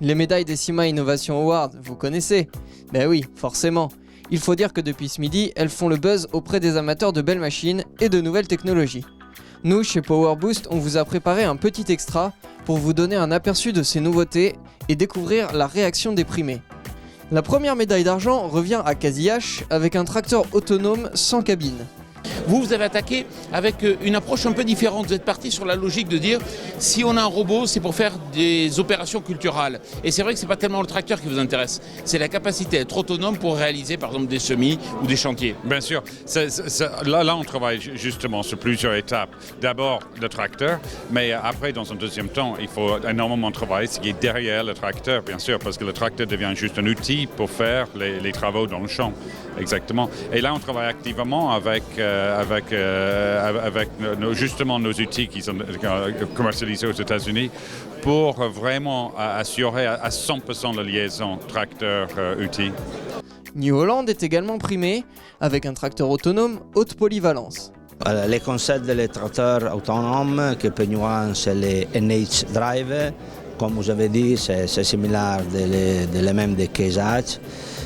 Les médailles des CIMA Innovation Awards, vous connaissez? Ben oui, forcément. Il faut dire que depuis ce midi, elles font le buzz auprès des amateurs de belles machines et de nouvelles technologies. Nous, chez Power Boost, on vous a préparé un petit extra pour vous donner un aperçu de ces nouveautés et découvrir la réaction des primés. La première médaille d'argent revient à Casillache avec un tracteur autonome sans cabine. Vous avez attaqué avec une approche un peu différente. Vous êtes parti sur la logique de dire si on a un robot, c'est pour faire des opérations culturales. Et c'est vrai que ce n'est pas tellement le tracteur qui vous intéresse, c'est la capacité d'être autonome pour réaliser par exemple des semis ou des chantiers. Bien sûr, là on travaille justement sur plusieurs étapes. D'abord le tracteur, mais après dans un deuxième temps, il faut énormément travailler ce qui est derrière le tracteur, bien sûr, parce que le tracteur devient juste un outil pour faire les travaux dans le champ. Exactement. Et là on travaille activement avec justement nos outils qui sont commercialisés aux États-Unis pour vraiment assurer à 100% la liaison tracteur-outil. New Holland est également primé avec un tracteur autonome haute polyvalence. Les concepts des tracteurs autonomes que Peignois, c'est les NH Drive. Comme vous avez dit, c'est similaire de les mêmes de Casillache.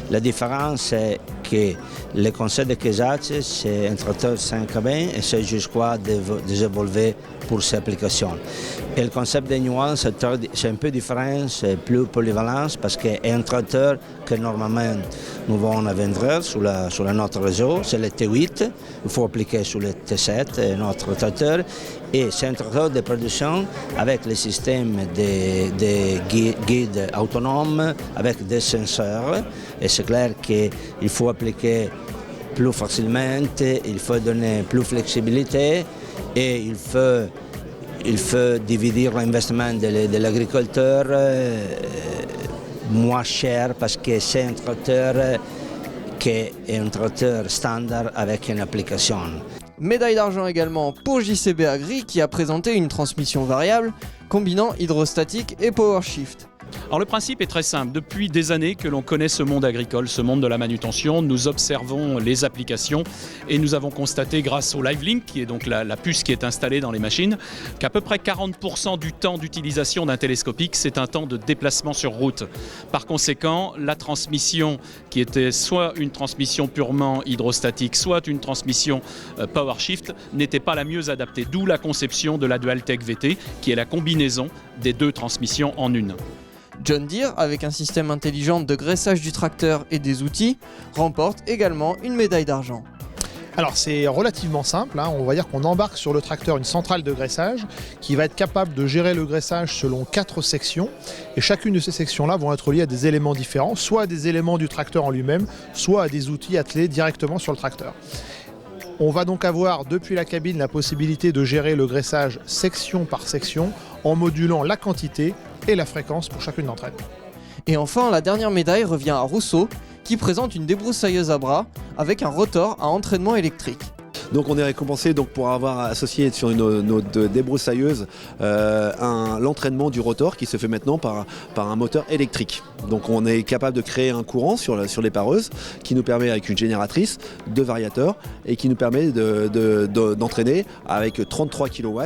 La différence, c'est que le concept de Casillache, c'est un tracteur 5 cabines et c'est jusqu'à développer pour ses applications. Et le concept de New Holland, c'est un peu différent, c'est plus polyvalent parce qu'un tracteur que normalement nous vendons à vendre sur notre réseau, c'est le T8, il faut appliquer sur le T7, notre tracteur. Et c'est un tracteur de production avec le système de guide autonome, avec des senseurs. Et c'est clair qu'il faut appliquer plus facilement, il faut donner plus de flexibilité et il faut diviser l'investissement de l'agriculteur moins cher parce que c'est un tracteur qui est un tracteur standard avec une application. Médaille d'argent également pour JCB Agri qui a présenté une transmission variable combinant hydrostatique et power shift. Alors le principe est très simple. Depuis des années que l'on connaît ce monde agricole, ce monde de la manutention, nous observons les applications et nous avons constaté grâce au LiveLink, qui est donc la puce qui est installée dans les machines, qu'à peu près 40% du temps d'utilisation d'un télescopique, c'est un temps de déplacement sur route. Par conséquent, la transmission qui était soit une transmission purement hydrostatique, soit une transmission power shift, n'était pas la mieux adaptée. D'où la conception de la Dualtech VT, qui est la combinaison des deux transmissions en une. John Deere, avec un système intelligent de graissage du tracteur et des outils, remporte également une médaille d'argent. Alors c'est relativement simple, on va dire qu'on embarque sur le tracteur une centrale de graissage qui va être capable de gérer le graissage selon 4 sections et chacune de ces sections-là vont être liées à des éléments différents, soit à des éléments du tracteur en lui-même, soit à des outils attelés directement sur le tracteur. On va donc avoir depuis la cabine la possibilité de gérer le graissage section par section en modulant la quantité et la fréquence pour chacune d'entre elles. Et enfin, la dernière médaille revient à Rousseau, qui présente une débroussailleuse à bras avec un rotor à entraînement électrique. Donc on est récompensé pour avoir associé sur notre débroussailleuse l'entraînement du rotor qui se fait maintenant par un moteur électrique. Donc on est capable de créer un courant sur les pareuses qui nous permet avec une génératrice, 2 variateurs et qui nous permet d'entraîner avec 33 kW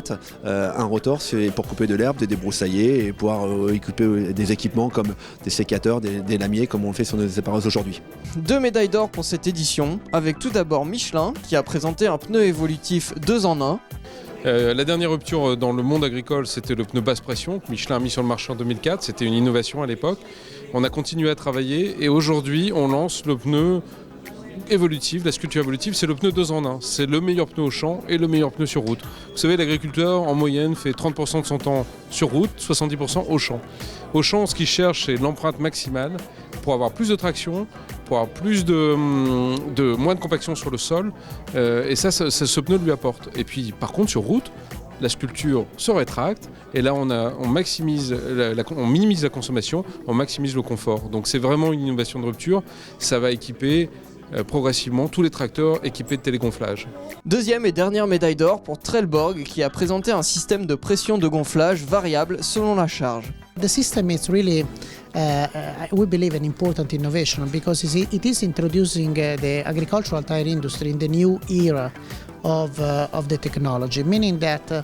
un rotor pour couper de l'herbe, de débroussailler et pouvoir équiper des équipements comme des sécateurs, des lamiers comme on le fait sur nos pareuses aujourd'hui. 2 médailles d'or pour cette édition, avec tout d'abord Michelin qui a présenté un pneu évolutif 2 en 1. La dernière rupture dans le monde agricole, c'était le pneu basse pression que Michelin a mis sur le marché en 2004. C'était une innovation à l'époque. On a continué à travailler et aujourd'hui, on lance le pneu évolutif, la sculpture évolutive, c'est le pneu 2 en 1. C'est le meilleur pneu au champ et le meilleur pneu sur route. Vous savez, l'agriculteur, en moyenne, fait 30% de son temps sur route, 70% au champ. Au champ, ce qu'il cherche, c'est l'empreinte maximale pour avoir plus de traction, pour avoir moins de compaction sur le sol. Et ça, ce pneu lui apporte. Et puis, par contre, sur route, la sculpture se rétracte et là on minimise la consommation, on maximise le confort. Donc c'est vraiment une innovation de rupture. Ça va équiper progressivement tous les tracteurs équipés de télégonflage. Deuxième et dernière médaille d'or pour Trelleborg qui a présenté un système de pression de gonflage variable selon la charge. The system is really, we believe, an important innovation because it is introducing the agricultural tire industry in the new era of the technology, meaning that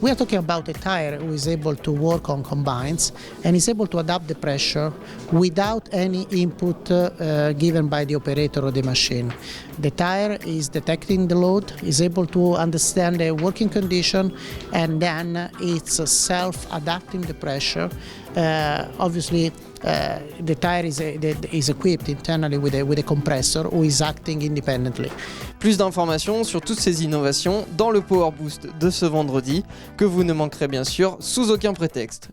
We are talking about a tire who is able to work on combines and is able to adapt the pressure without any input given by the operator of the machine. The tire is detecting the load, is able to understand the working condition, and then it's self-adapting the pressure. Obviously, the tire is equipped internally with a compressor who is acting independently. Plus d'informations sur toutes ces innovations dans le Power Boost de ce vendredi, que vous ne manquerez bien sûr sous aucun prétexte.